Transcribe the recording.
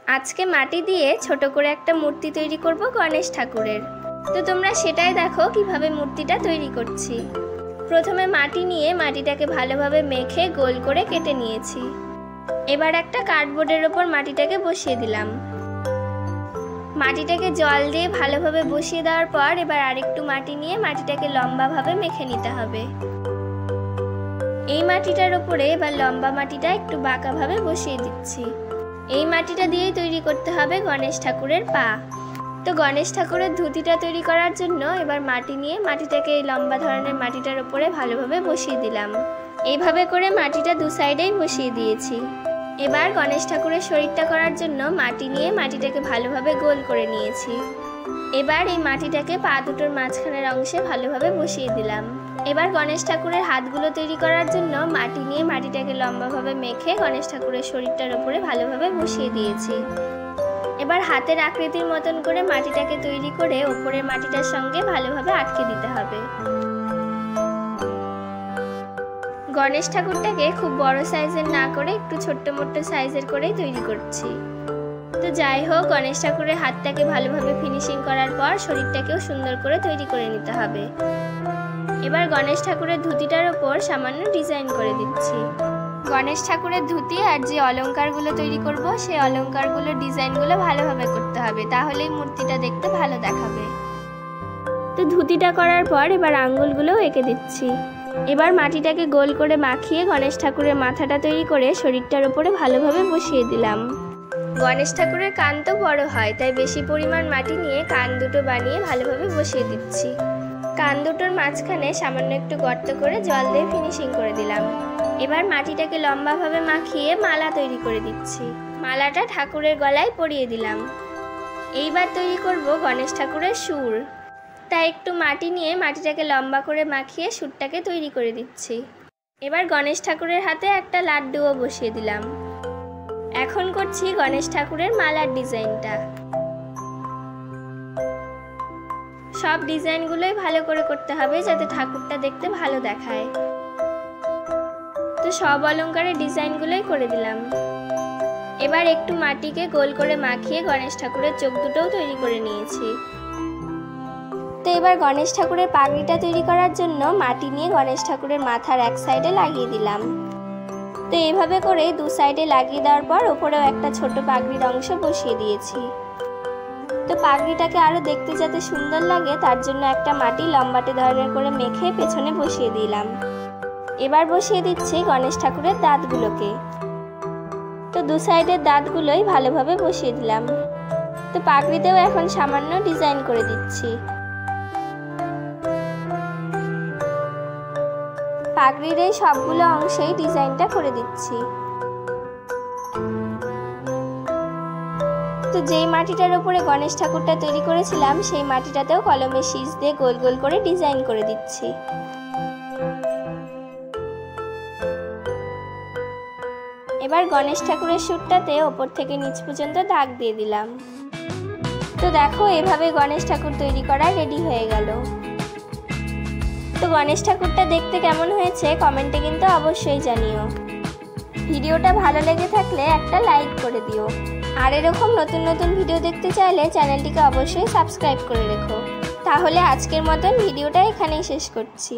আজকে মাটি দিয়ে ছোট করে একটা মূর্তি তৈরি করব গণেশ ঠাকুরের। তো তোমরা সেটাই দেখো কিভাবে মূর্তিটা তৈরি করছি। প্রথমে মাটি নিয়ে মাটিটাকে ভালোভাবে মেখে গোল করে কেটে নিয়েছি। এবার একটা কার্ডবোর্ডের ওপর মাটিটাকে বসিয়ে দিলাম। মাটিটাকে জল দিয়ে ভালোভাবে বসিয়ে দেওয়ার পর এবার আরেকটু মাটি নিয়ে মাটিটাকে লম্বাভাবে মেখে নিতে হবে। এই মাটিটার উপরে এবার লম্বা মাটিটা একটু বাঁকাভাবে বসিয়ে দিচ্ছি। এই মাটিটা দিয়েই তৈরি করতে হবে গণেশ ঠাকুরের পা। তো গণেশ ঠাকুরের ধুতিটা তৈরি করার জন্য এবার মাটি নিয়ে মাটিটাকে এই লম্বা ধরনের মাটিটার উপরে ভালোভাবে বসিয়ে দিলাম। এইভাবে করে মাটিটা দু সাইডেই বসিয়ে দিয়েছি। এবার গণেশ ঠাকুরের শরীরটা করার জন্য মাটি নিয়ে মাটিটাকে ভালোভাবে গোল করে নিয়েছি। এবার এই মাটিটাকে পা দুটোর মাঝখানের অংশে ভালোভাবে বসিয়ে দিলাম। এবার গণেশ ঠাকুরের হাতগুলো তৈরি করার জন্য মাটি নিয়ে মাটিটাকে লম্বাভাবে মেখে গণেশ ঠাকুরের শরীরটার উপরে ভালোভাবে বসিয়ে দিয়েছি। এবার হাতের আকৃতির মতন করে মাটিটাকে তৈরি করে ওপরের মাটিটার সঙ্গে ভালোভাবে আটকে দিতে হবে। গণেশ ঠাকুরটাকে খুব বড় সাইজের না করে একটু ছোট্ট মোট্ট সাইজের করেই তৈরি করছি। তো যাই হোক, গণেশ ঠাকুরের হাতটাকে ভালোভাবে ফিনিশিং করার পর শরীরটাকেও সুন্দর করে তৈরি করে নিতে হবে। এবার গণেশ ঠাকুরের ধুতিটার ওপর সামান্য ডিজাইন করে দিচ্ছি। গণেশ ঠাকুরের ধুতি আর যে অলংকারগুলো তৈরি করব সেই অলংকারগুলোর ডিজাইনগুলো ভালোভাবে করতে হবে, তাহলেই মূর্তিটা দেখতে ভালো দেখাবে। তো ধুতিটা করার পর এবার আঙ্গুলগুলোও এঁকে দিচ্ছি। এবার মাটিটাকে গোল করে মাখিয়ে গণেশ ঠাকুরের মাথাটা তৈরি করে শরীরটার উপরে ভালোভাবে বসিয়ে দিলাম। গণেশ ঠাকুরের কান তো বড় হয়, তাই বেশি পরিমাণ মাটি নিয়ে কান দুটো বানিয়ে ভালোভাবে বসিয়ে দিচ্ছি। কান দুটোর মাঝখানে সামান্য একটু গর্ত করে জল দিয়ে ফিনিশিং করে দিলাম। এবার মাটিটাকে লম্বাভাবে মাখিয়ে মালা তৈরি করে দিচ্ছি। মালাটা ঠাকুরের গলায় পরিয়ে দিলাম। এইবার তৈরি করব গণেশ ঠাকুরের সুর। তাই একটু মাটি নিয়ে মাটিটাকে লম্বা করে মাখিয়ে সুরটাকে তৈরি করে দিচ্ছি। এবার গণেশ ঠাকুরের হাতে একটা লাড্ডুও বসিয়ে দিলাম। এখন করছি গণেশ ঠাকুরের মালার ডিজাইনটা। সব ডিজাইনগুলোই ভালো করে করতে হবে যাতে ঠাকুরটা দেখতে ভালো দেখায়। তো সব অলংকারের ডিজাইনগুলোই করে দিলাম। এবার একটু মাটিকে গোল করে মাখিয়ে গণেশ ঠাকুরের চোখ দুটোও তৈরি করে নিয়েছি। তো এবার গণেশ ঠাকুরের পাগড়িটা তৈরি করার জন্য মাটি নিয়ে গণেশ ঠাকুরের মাথার এক সাইডে লাগিয়ে দিলাম। তো এইভাবে করে দু সাইডে লাগিয়ে দেওয়ার পর ওপরেও একটা ছোট পাগড়ির অংশ বসিয়ে দিয়েছি। তো পাগড়িটাকে আরো দেখতে যাতে সুন্দর লাগে তার জন্য একটা মাটি লম্বাটে ধরনের করে মেখে পেছনে বসিয়ে দিলাম। এবার বসিয়ে দিচ্ছি গণেশ ঠাকুরের দাঁতগুলোকে। তো দু সাইডের দাঁতগুলোই ভালোভাবে বসিয়ে দিলাম। তো পাগড়িতেও এখন সামান্য ডিজাইন করে দিচ্ছি। পাগড়ির এই সবগুলো অংশেই ডিজাইনটা করে দিচ্ছি। তো যেই মাটিটার উপরে গণেশ ঠাকুরটা তৈরি করেছিলাম সেই মাটিটাতেও কলমের শীষ দিয়ে গোল গোল করে ডিজাইন করে দিচ্ছি। এবার গণেশ ঠাকুরের সুরটাতে ওপর থেকে নিচ পর্যন্ত দাগ দিয়ে দিলাম। তো দেখো, এভাবে গণেশ ঠাকুর তৈরি করা রেডি হয়ে গেল। তো গণেশ ঠাকুরটা দেখতে কেমন হয়েছে কমেন্টে কিন্তু অবশ্যই জানিও। ভিডিওটা ভালো লেগে থাকলে একটা লাইক করে দিও। আর এরকম নতুন নতুন ভিডিও দেখতে চাইলে চ্যানেলটিকে অবশ্যই সাবস্ক্রাইব করে রেখো। তাহলে আজকের মতন ভিডিওটা এখানেই শেষ করছি।